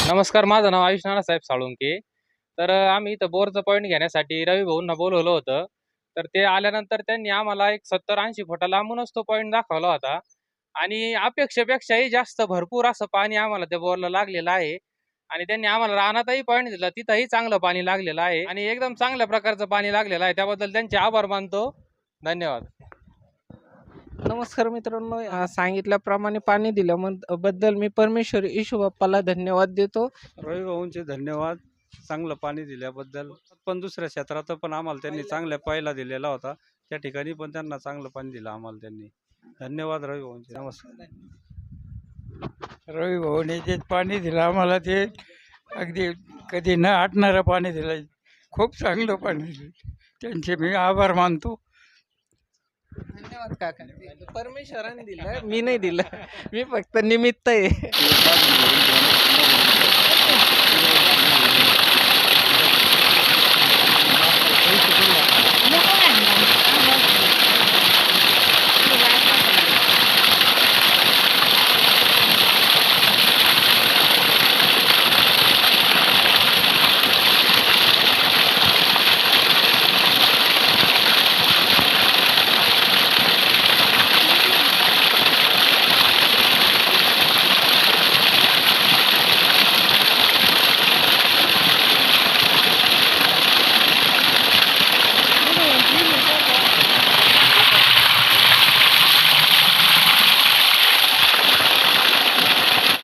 नमस्कार, माझं नाव आयुष नानासाहेब साळुंके. तर आम्ही इथं बोरचं पॉईंट घेण्यासाठी रवी भाऊंना बोलवलं होतं. तर ते आल्यानंतर त्यांनी आम्हाला एक 70-80 फुटा लांबूनच तो पॉईंट दाखवला होता आणि अपेक्षेपेक्षाही जास्त भरपूर असं पाणी आम्हाला त्या बोरला लागलेलं आहे. आणि त्यांनी आम्हाला रानातही पॉईंट दिला, तिथंही चांगलं पाणी लागलेलं आहे आणि एकदम चांगल्या प्रकारचं पाणी लागलेलं आहे. त्याबद्दल त्यांचे आभार मानतो. धन्यवाद. नमस्कार मित्रांनो, सांगितल्याप्रमाणे पाणी दिल्याबद्दल मी परमेश्वर येशू बाप्पाला धन्यवाद देतो. रवी भाऊंचे धन्यवाद चांगलं पाणी दिल्याबद्दल. पण दुसऱ्या क्षेत्रात पण आम्हाला त्यांनी चांगल्या पहिला दिलेला होता, त्या ठिकाणी पण त्यांना चांगलं पाणी दिलं आम्हाला त्यांनी. धन्यवाद रवी भाऊंचे. नमस्कार. रवी भाऊने जे पाणी दिलं आम्हाला ते अगदी कधी न आटणारं पाणी दिलं, खूप चांगलं पाणी दिलं. त्यांचे मी आभार मानतो. धन्यवाद काका. परमेश्वराने दिलं, मी नाही दिलं, मी फक्त निमित्त आहे.